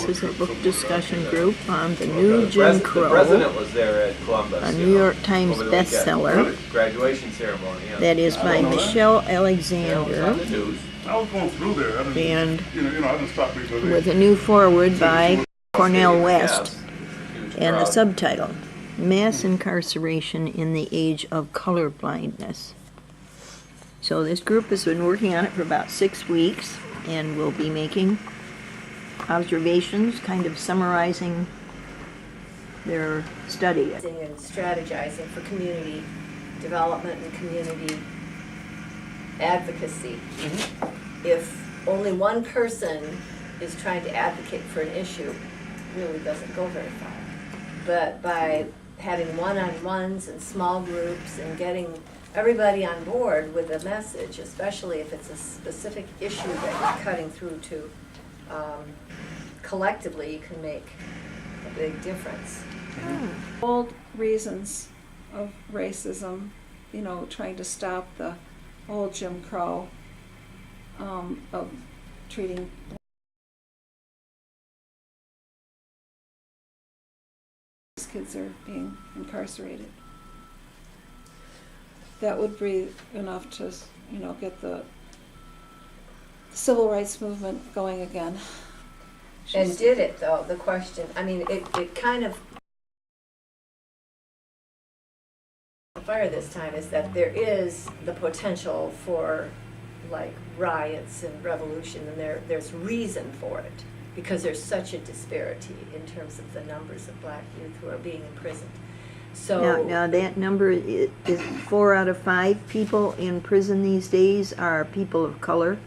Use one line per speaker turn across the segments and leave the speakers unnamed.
is a book discussion group on the new Jim Crow,
The president was there at Columbus.
a New York Times
over the weekend.
bestseller.
Graduation ceremony. Yeah.
That is by Michelle
Yeah, it was on
Alexander,
the news.
I was going through there. I didn't,
and
I didn't stop because
with a new foreword by Cornell West,
Huge
and the
crowd.
subtitle, Mass Incarceration in the Age of Colorblindness. So this group has been working on it for about 6 weeks, and will be making observations, kind of summarizing their study.
And strategizing for community development and community advocacy. If only one person is trying to advocate for an issue, it really doesn't go very far. But by having one-on-ones and small groups and getting everybody on board with a message, especially if it's a specific issue that you're cutting through to, collectively you can make a big difference.
Old reasons of racism, trying to stop the old Jim Crow of treating these kids are being incarcerated. That would be enough to, get the civil rights movement going again.
And did it though, the question, I mean, it kind of, the fire this time is that there is the potential for like riots and revolution, and there's reason for it, because there's such a disparity in terms of the numbers of black youth who are being imprisoned. So
Now that number is 4 out of 5 people in prison these days are people of color.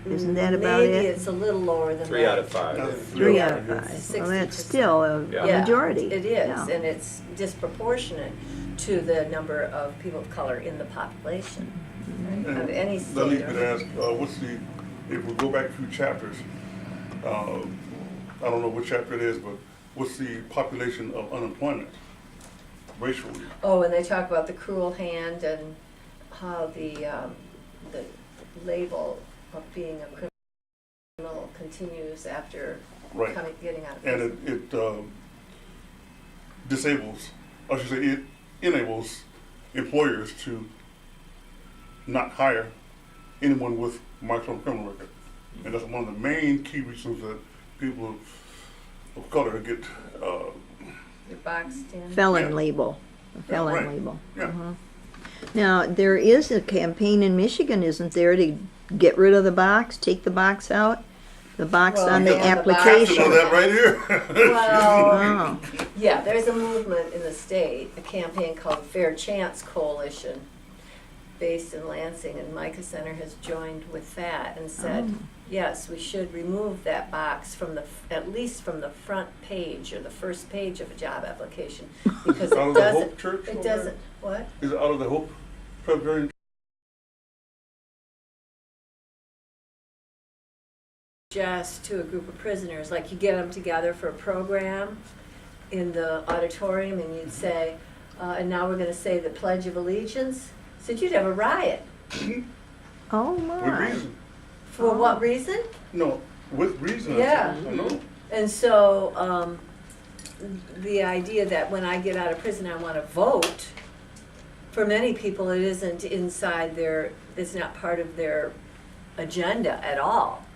Isn't that about
maybe
it?
it's a little lower than
3
that.
out of 5.
3
Yeah,
out of 5. Well, that's
60%.
still a
Yeah.
majority.
It is,
Yeah.
and it's disproportionate to the number of people of color in the population, right, of any
that leads
state.
me to ask, if we go back a few chapters, I don't know what chapter it is, but what's the population of unemployment racially?
Oh, and they talk about the cruel hand and how the label of being a criminal continues after
Right.
getting out of
And
prison.
it disables, I should say, it enables employers to not hire anyone with marks on a criminal record. And that's one of the main key reasons that people of color get,
Your boxed in.
Felon
Yeah.
label, a felon
right.
label.
yeah.
Now, there is a campaign in Michigan, isn't there, to get rid of the box, take the box out? The box
Well,
on the
yeah, the box.
You know
application.
that right here?
Well,
Oh,
yeah, there's a movement in the state, a campaign called Fair Chance Coalition, based in Lansing, and Micah Center has joined with that and said, yes, we should remove that box from at least from the front page or the first page of a job application, because
Out
it
of the
doesn't,
Hope Church
it
over
doesn't, what?
Is it out of the Hope Presbyterian?
Just to a group of prisoners, like you get them together for a program in the auditorium and you'd say, and now we're gonna say the Pledge of Allegiance, so you'd have a riot.
oh
With
my.
reason.
For what reason?
No, with reason.
Yeah.
I know.
And so, the idea that when I get out of prison I wanna vote, for many people it isn't inside it's not part of their agenda at all.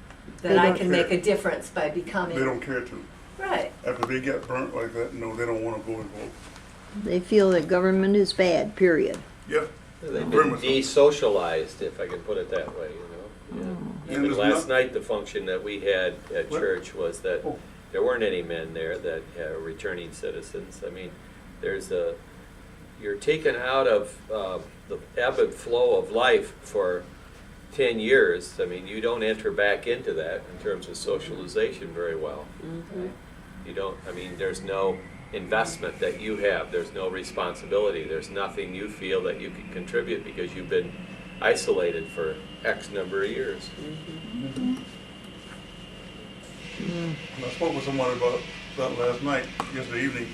That
They
I
don't
can make a difference by becoming.
They don't care to.
Right.
After they get burnt like that, no, they don't want to go and vote.
They feel that government is bad, period.
Yeah.
They've
Very
been
much so.
de-socialized, if I can put it that way, Yeah.
And
Even
there's
last
not-
night, the function that we had at
What?
church was that
Oh.
there weren't any men there that are returning citizens. I mean, you're taken out of the ebb and flow of life for 10 years. I mean, you don't enter back into that in terms of socialization very well. You don't, I mean, there's no investment that you have. There's no responsibility. There's nothing you feel that you can contribute because you've been isolated for X number of years.
I spoke with someone about that last night, yesterday evening.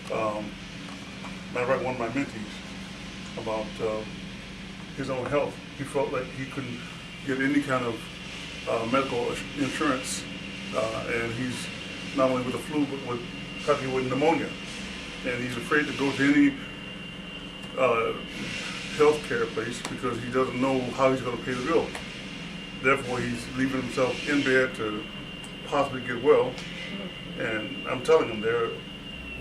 Matter of fact, one of my mentees about his own health. He felt like he couldn't get any kind of medical insurance and he's not only with the flu, but with probably with pneumonia. And he's afraid to go to any healthcare place because he doesn't know how he's going to pay the bill. Therefore, he's leaving himself in bed to possibly get well. And I'm telling him there are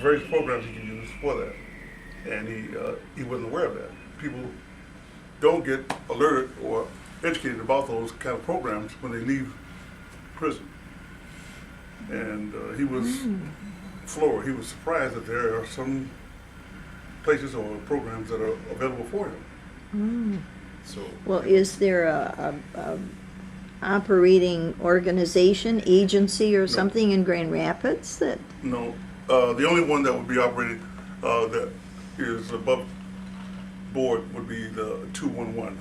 various programs he can use for that. And he wasn't aware of that. People don't get alerted or educated about those kind of programs when they leave prison. And he was floored. He was surprised that there are some places or programs that are available for him. So,
Well, is there a operating organization, agency, or something in Grand Rapids that?
no, the only one that would be operating that is above board would be the 211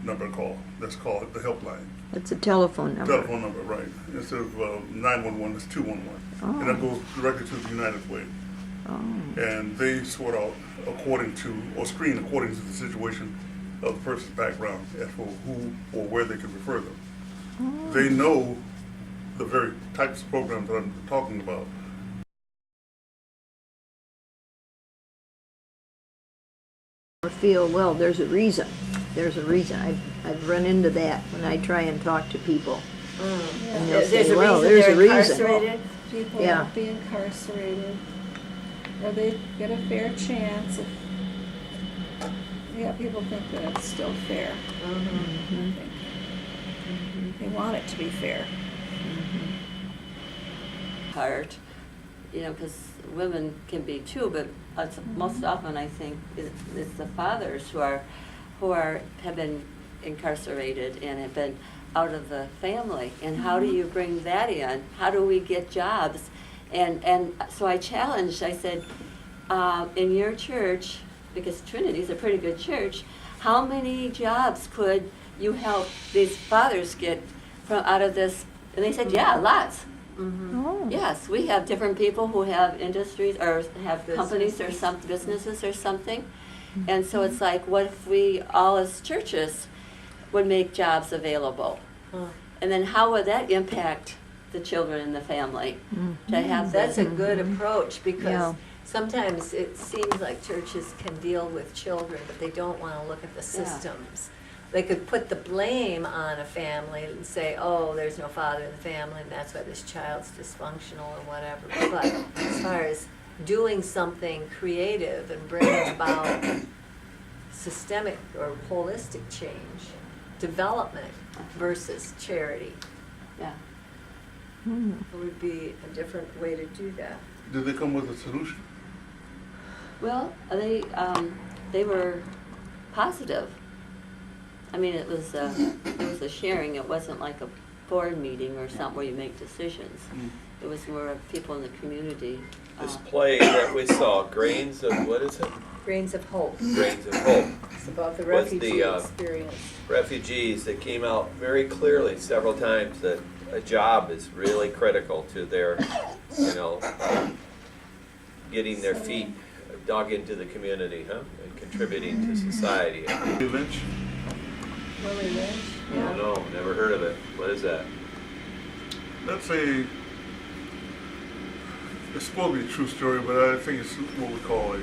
number call. That's called the helpline.
It's a telephone number.
Telephone number, right. Instead of 911, it's 211.
Oh.
And that goes directly to the United Way.
Oh.
And they sort out according to, or screen according to the situation of the person's background as for who or where they can refer them.
Oh.
They know the very types of programs that I'm talking about.
Feel, well, there's a reason. There's a reason. I've run into that when I try and talk to people. And they'll
There's
say,
a
well,
reason
there's
they're
a reason.
incarcerated.
People
Yeah.
won't be incarcerated, or they get a fair chance. Yeah, people think that it's still fair. I think. They want it to be fair.
Part, you know, because women can be too, but most often I think it's the fathers who have been incarcerated and have been out of the family. And how do you bring that in? How do we get jobs? And so I challenged. I said, in your church, because Trinity's a pretty good church, how many jobs could you help these fathers get from out of this? And they said, yeah, lots.
Oh.
Yes, we have different people who have industries or have companies or some businesses or something. And so it's like, what if we all as churches would make jobs available? And then how would that impact the children in the family to have
That's
that?
a good approach
Yeah.
because sometimes it seems like churches can deal with children, but they don't want to look at the systems. They could put the blame on a family and say, oh, there's no father in the family and that's why this child's dysfunctional or whatever. But as far as doing something creative and bringing about systemic or holistic change, development versus charity,
Yeah.
it would be a different way to do that.
Did they come with a solution?
Well, they were positive. I mean, it was a sharing. It wasn't like a board meeting or something where you make decisions. It was more of people in the community.
This play that we saw, Grains of, what is it?
Grains of Hope.
Grains of Hope.
It's about the
Was the,
refugee
uh,
experience.
Refugees, that came out very clearly several times that a job is really critical to their, getting their feet dug into the community, and contributing to society.
Willie Lynch?
Willie Lynch?
I don't know, never heard of it. What is that?
That's it's supposed to be a true story, but I think it's what we call a,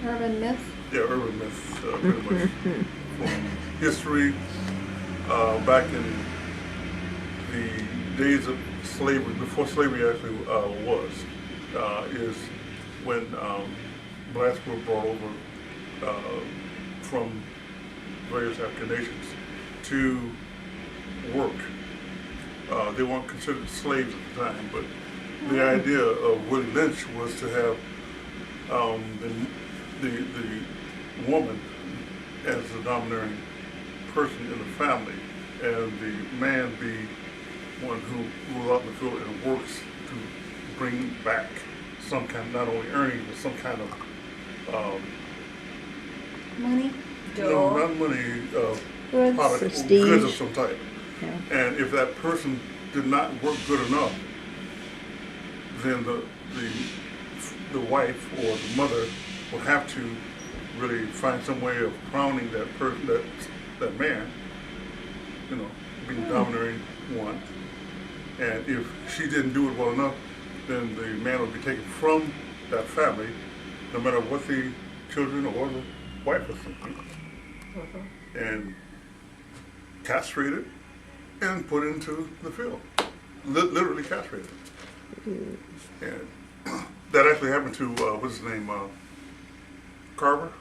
Urban myth.
urban myth, pretty much. From history, back in the days of slavery, before slavery actually was, is when blacks were brought over from various African nations to work. They weren't considered slaves at the time, but the idea of Willie Lynch was to have the woman as the domineering person in the family, and the man be one who goes out in the field and works to bring back some kind, not only earnings, but some kind of
Money.
no, not money,
Goods.
product,
Prestige.
goods of some type.
Yeah.
And if that person did not work good enough, then the wife or the mother would have to really find some way of crowning that person, that man, being domineering one, And if she didn't do it well enough, then the man would be taken from that family, no matter what the children or the wife was thinking, and castrated and put into the field. Literally castrated. And that actually happened to, what's his name, Carver?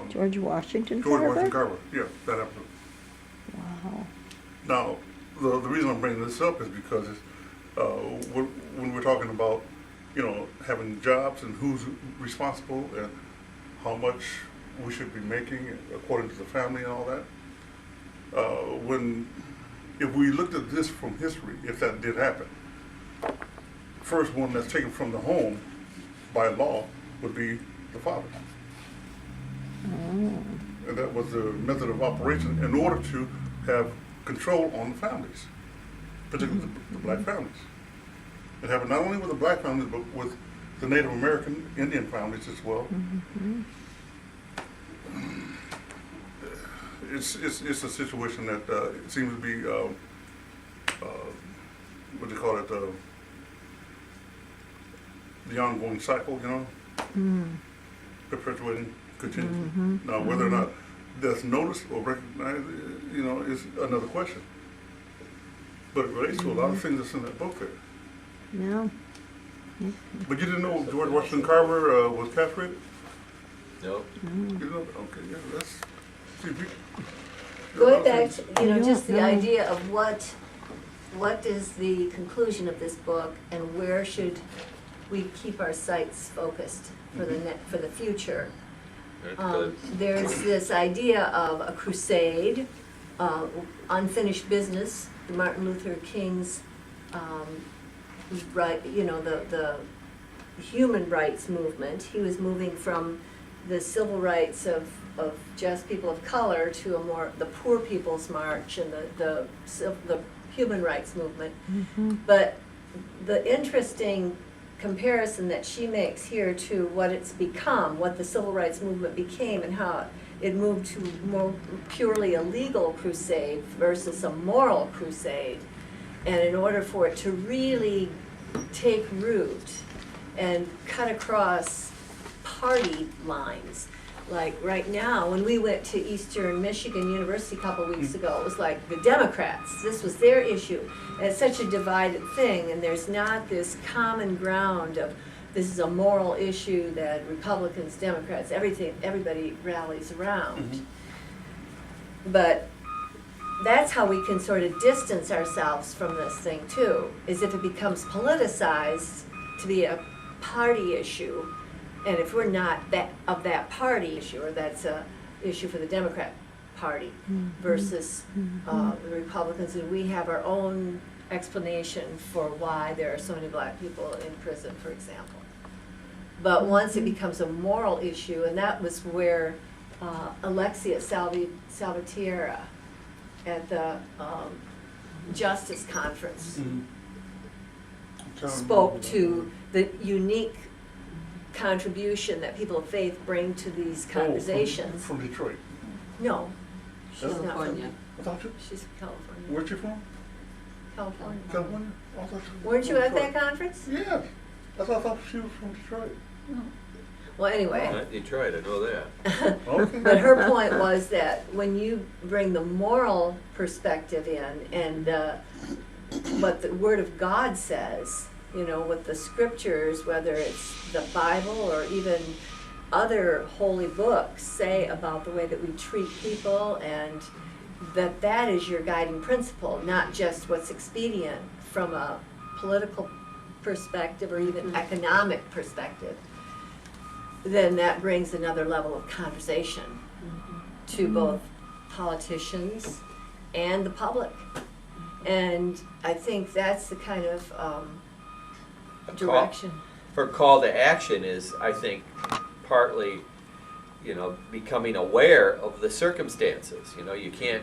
George Washington
George
Carver?
Washington Carver, yeah, that happened.
Wow.
Now, the reason I'm bringing this up is because it's, when we're talking about, having jobs and who's responsible and how much we should be making according to the family and all that, if we looked at this from history, if that did happen, first one that's taken from the home by law would be the father. And that was the method of operation in order to have control on the families, particularly the black families. It happened not only with the black families, but with the Native American Indian families as well. It's a situation that it seems to be, what do you call it, the ongoing cycle, perpetuating, continuing. Now, whether or not that's noticed or recognized, is another question. But it relates to a lot of things that's in that book there.
No.
But you didn't know George Washington Carver was castrated?
No?
You know? Okay, yeah, let's see if we...
Going back to,
Yeah,
just the
no.
idea of what is the conclusion of this book and where should we keep our sights focused for the future.
That's good.
There's this idea of a crusade, unfinished business, Martin Luther King's right, the human rights movement. He was moving from the civil rights of just people of color to the poor people's march and the human rights movement. But the interesting comparison that she makes here to what it's become, what the civil rights movement became, and how it moved to more purely a legal crusade versus a moral crusade. And in order for it to really take root and cut across party lines, like right now, when we went to Eastern Michigan University a couple weeks ago, it was like the Democrats, this was their issue. And it's such a divided thing, and there's not this common ground of this is a moral issue that Republicans, Democrats, everybody rallies around. But that's how we can sort of distance ourselves from this thing too, is if it becomes politicized to be a party issue, and if we're not of that party issue, or that's a issue for the Democrat Party versus the Republicans, and we have our own explanation for why there are so many black people in prison, for example. But once it becomes a moral issue, and that was where Alexia Salvatierra at the Justice Conference spoke to the unique contribution that people of faith bring to these conversations.
From Detroit.
No, she's not from,
California.
I thought you,
she's from California.
where'd you from?
California.
California? I thought you
Weren't you at
Detroit.
that conference?
Yes. I thought she was from Detroit.
Well, anyway.
Not Detroit, I know that.
Okay.
But her point was that when you bring the moral perspective in and what the Word of God says, what the scriptures, whether it's the Bible or even other holy books say about the way that we treat people, and that is your guiding principle, not just what's expedient from a political perspective or even economic perspective, then that brings another level of conversation to both politicians and the public. And I think that's the kind of direction.
Her call to action is, I think, partly, becoming aware of the circumstances. You can't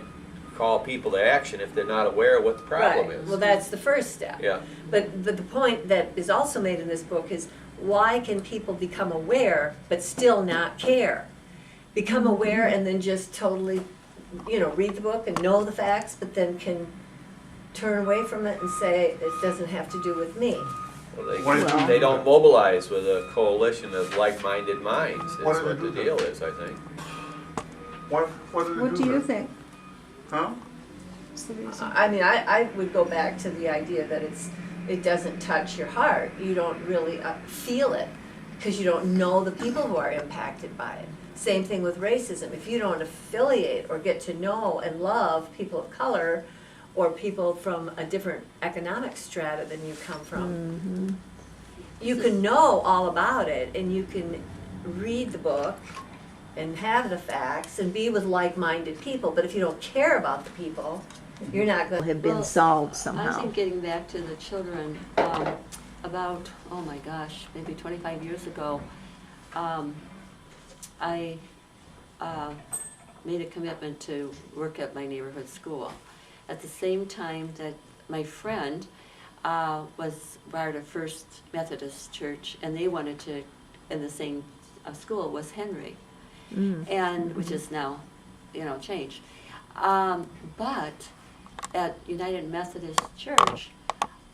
call people to action if they're not aware of what the problem
Right.
is.
Well, that's the first step.
Yeah.
But the point that is also made in this book is, why can people become aware but still not care? Become aware and then just totally, read the book and know the facts, but then can turn away from it and say, it doesn't have to do with me.
Well,
Why did
they
do
don't
that?
mobilize with a coalition of like-minded minds, is
Why did
what
they
the
do
deal
that?
is, I think.
Why did they
What
do
do you
that?
think?
Huh?
What's the reason?
I mean, I would go back to the idea that it doesn't touch your heart. You don't really feel it because you don't know the people who are impacted by it. Same thing with racism. If you don't affiliate or get to know and love people of color or people from a different economic strata than you come from, you can know all about it and you can read the book and have the facts and be with like-minded people. But if you don't care about the people, you're not going to
Have been
Well,
solved
I
somehow.
think getting back to the children, about, oh my gosh, maybe 25 years ago, I made a commitment to work at my neighborhood school. At the same time that my friend was part of First Methodist Church, and they wanted to, in the same school, was Henry, and which is now, changed. But at United Methodist Church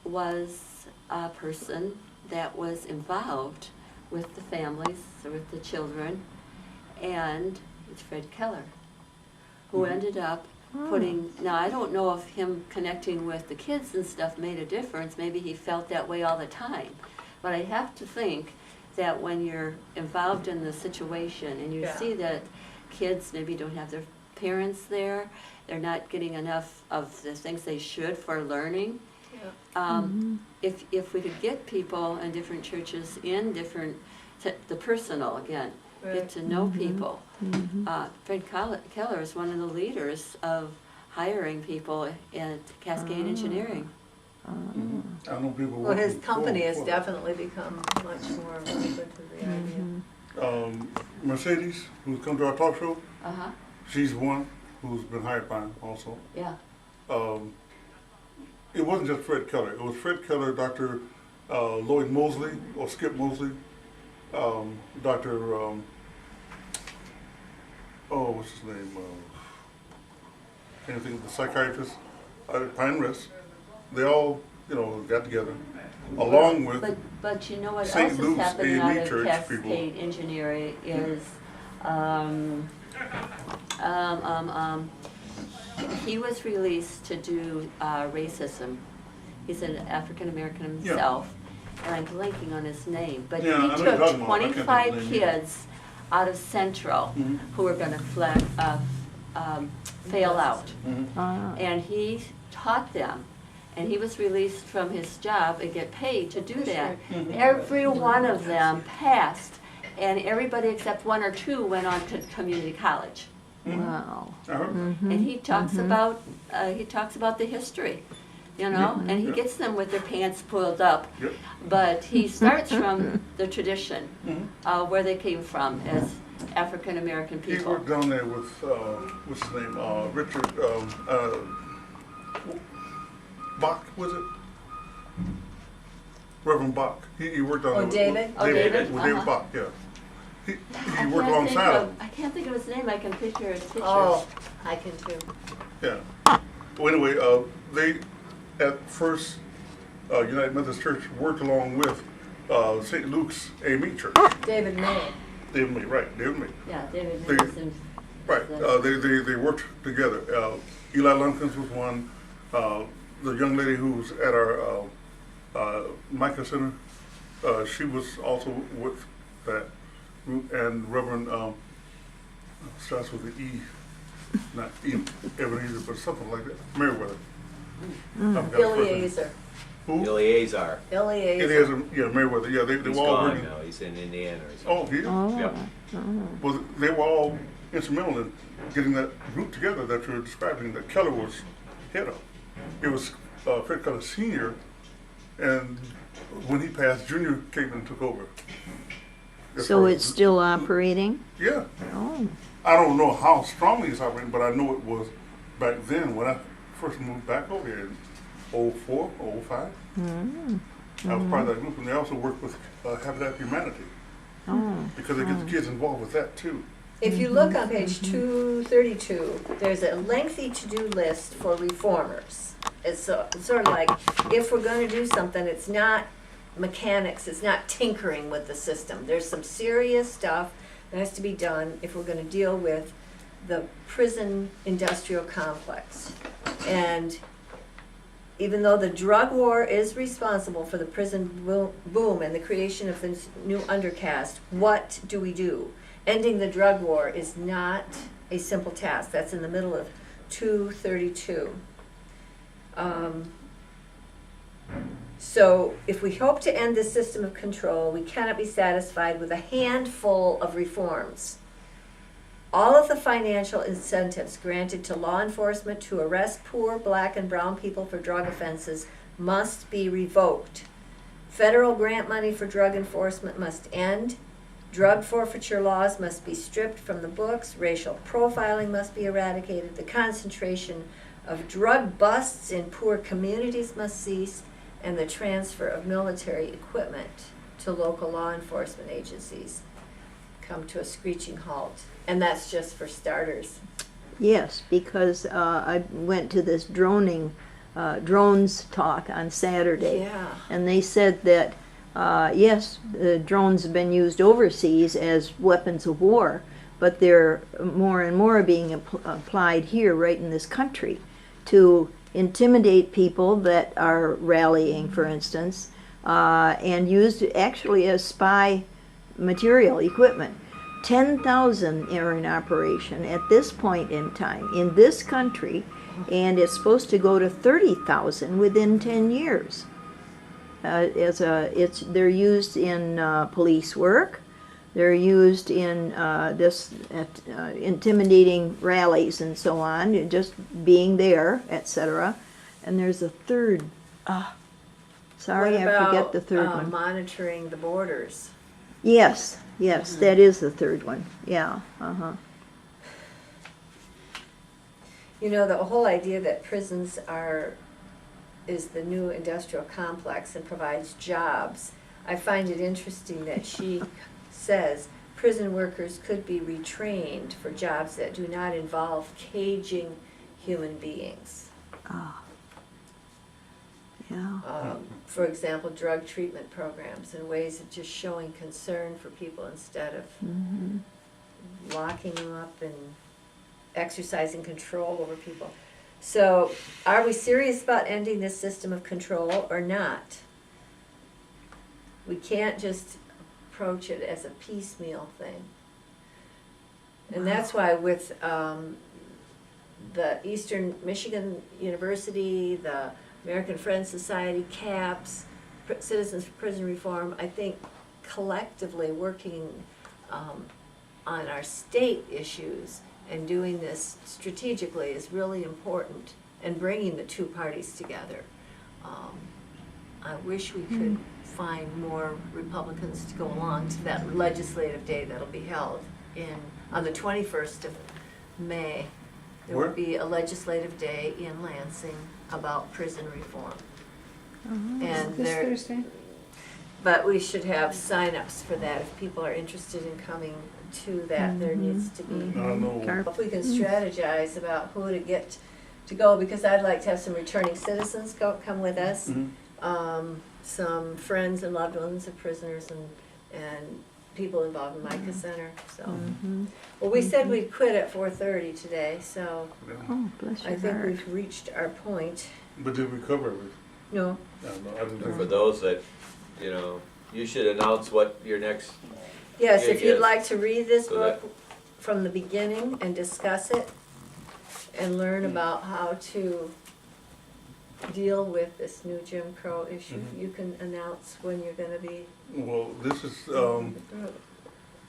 was a person that was involved with the families, with the children, and it's Fred Keller, who ended up putting, now I don't know if him connecting with the kids and stuff made a difference, maybe he felt that way all the time, but I have to think that when you're involved in the situation and you
Yeah.
see that kids maybe don't have their parents there, they're not getting enough of the things they should for learning. If we could get people in different churches in different, the personal again,
Right.
get to know people. Fred Keller is one of the leaders of hiring people at Cascade Engineering.
I know people.
Well, his
working
company has
for-
definitely become much more open to the idea.
Mercedes, who's come to our talk show,
Uh-huh,
she's one who's been hired by him also.
yeah.
It wasn't just Fred Keller. It was Fred Keller, Dr. Lloyd Mosley, or Skip Mosley, Dr. What's his name? Anything, the psychiatrist at Pine Rest. They all, got together, along with.
But you know what
St.
else is
Luke's
happening
A&E
out of
church
Cascade Engineering is, he was released to do racism. He's an African American
Yeah.
himself, and I'm blanking on his name, but
Yeah, I know
he
you're
took
talking about. I can't think of
25
his name either.
kids out of Central
Mhm.
who were gonna fail out.
Ah.
And he taught them, and he was released from his job and get paid to do that. Every one of them passed, and everybody except one or two went on to community college.
Wow.
I heard.
And he talks about the history, and he
Yeah.
gets them with their pants pulled up.
Yep.
But he starts from the tradition, where they came from as African American
He
people.
worked down there with, what's his name, Richard, Bach, was it? Reverend Bach. He worked down
Oh,
there. with-
David?
Oh, David?
With David
Uh-huh.
Bach, yeah. He
I
worked
can't
alongside him.
I can't think of his name, I can picture his picture.
Oh, I can too.
Yeah. Well, anyway, they, at first, United Methodist Church worked along with St. Luke's A&E Church.
David May.
David May, right, David May.
Yeah, David
They-
Mason.
Right, they worked together. Eli Lumpkins was one. The young lady who was at our Micah Center, she was also with that group. And Reverend, starts with the E, not E, Ebenezer, but something like that, Meriwether. I forgot the first name.
Eliezer.
Who?
Eleazar,
Eliezer, yeah, Meriwether, yeah, they
he's
were all
gone
working.
now, he's in Indiana or
Oh,
something.
yeah.
Yep.
Well, they were all instrumental in getting that group together that you're describing, that Keller was head of. It was Fred Keller Sr., and when he passed, Junior came and took over. As
So
far as-
it's still operating?
Yeah.
Oh.
I don't know how strongly it's operating, but I know it was back then when I first moved back over here in 04, 05. I was part of that group, and they also worked with Habitat for Humanity, because they get the kids involved with that too.
If you look on page 232, there's a lengthy to-do list for reformers. It's sort of like, if we're gonna do something, it's not mechanics, it's not tinkering with the system. There's some serious stuff that has to be done if we're gonna deal with the prison industrial complex. And even though the drug war is responsible for the prison boom and the creation of this new undercast, what do we do? Ending the drug war is not a simple task. That's in the middle of 232. So if we hope to end this system of control, we cannot be satisfied with a handful of reforms. All of the financial incentives granted to law enforcement to arrest poor black and brown people for drug offenses must be revoked. Federal grant money for drug enforcement must end. Drug forfeiture laws must be stripped from the books. Racial profiling must be eradicated. The concentration of drug busts in poor communities must cease, and the transfer of military equipment to local law enforcement agencies come to a screeching halt. And that's just for starters.
Yes, because I went to this drones talk on Saturday.
Yeah.
And they said that, yes, the drones have been used overseas as weapons of war, but they're more and more being applied here, right in this country, to intimidate people that are rallying, for instance, and used actually as spy material, equipment. 10,000 are in operation at this point in time in this country, and it's supposed to go to 30,000 within 10 years. They're used in police work. They're used in intimidating rallies and so on, just being there, etc. And there's a third. Sorry,
What
I forget
about,
the third one.
monitoring the borders?
Yes, that is the third one. Yeah,
You know, the whole idea that prisons is the new industrial complex and provides jobs. I find it interesting that she says prison workers could be retrained for jobs that do not involve caging human beings.
yeah.
For example, drug treatment programs and ways of just showing concern for people instead of locking them up and exercising control over people. So, are we serious about ending this system of control or not? We can't just approach it as a piecemeal thing. And that's why with the Eastern Michigan University, the American Friends Society, CAPS, Citizens for Prison Reform, I think collectively working on our state issues and doing this strategically is really important, and bringing the two parties together. I wish we could find more Republicans to go along to that legislative day that'll be held on the 21st of May. There will
Where?
be a legislative day in Lansing about prison reform. And
This
there,
Thursday?
but we should have sign-ups for that. If people are interested in coming to that, there needs to be.
I don't know.
Car-
If we can strategize about who to get to go, because I'd like to have some returning citizens come with us. Some friends and loved ones of prisoners and people involved in Micah Center, so. Well, we said we'd quit at 4:30 today, so
Oh, bless
I
your
think
heart.
we've reached our point.
But did we cover everything?
No,
I don't
For
think.
those that, you should announce what your next,
yes,
Yeah,
if you'd
yes.
like to read this
So
book from the beginning and discuss it and learn about how to deal with this new Jim Crow issue, you can announce when you're gonna be.
Well, this is,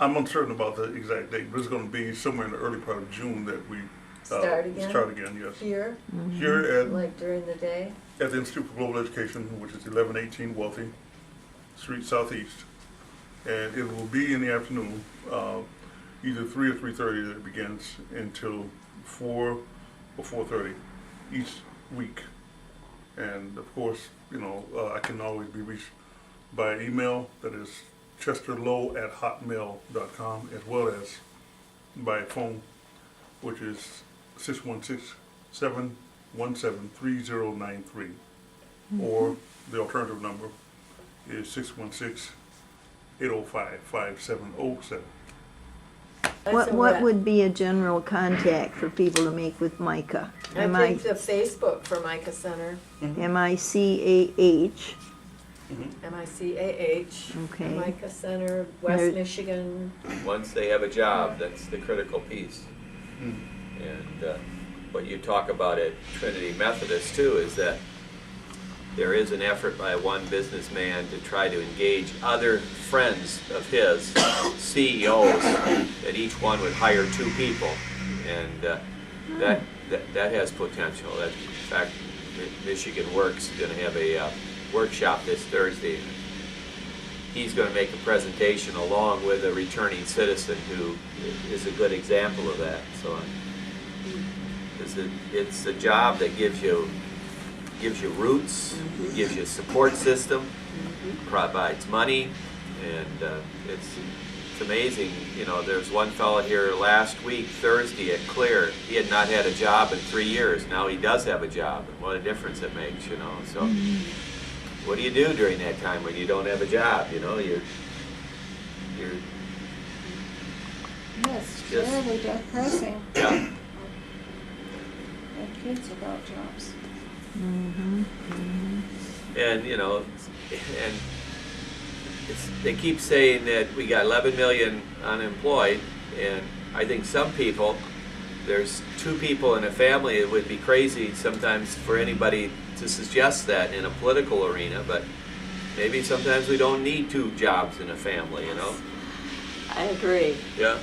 I'm uncertain about the exact date, but it's gonna be somewhere in the early part of June that we
Start again?
Start again, yes.
Here,
Here
like during the day?
at the Institute for Global Education, which is 1118 Wealthy Street Southeast. And it will be in the afternoon, either 3 or 3:30 that it begins until 4 or 4:30 each week. And of course, I can always be reached by email, that is chesterlow@hotmail.com, as well as by phone, which is 616-7 616-805-173093. Or the alternative number is 616-805-5707.
What would be a general contact for people to make with Micah?
I think the Facebook for Micah Center,
MICAH,
MICAH,
Okay.
Micah Center, West
There-
Michigan.
Once they have a job, that's the critical piece.
Mm.
And what you talk about at Trinity Methodist too is that there is an effort by one businessman to try to engage other friends of his, CEOs, that each one would hire 2 people. And that has potential. That, in fact, Michigan Works is going to have a workshop this Thursday. He's going to make a presentation along with a returning citizen who is a good example of that. So it's a job that gives you roots, gives you a support system, provides money, and it's amazing. You know, there's one fellow here last week, Thursday at Clear. He had not had a job in 3 years. Now he does have a job, and what a difference it makes, you know. So what do you do during that time when you don't have a job? You know, you're
Yes,
Yes.
terribly depressing.
yeah.
And kids without jobs.
And, you know, and they keep saying that we got 11 million unemployed, and I think some people, there's 2 people in a family, it would be crazy sometimes for anybody to suggest that in a political arena, but maybe sometimes we don't need 2 jobs in a family, you know?
I agree.
Yeah.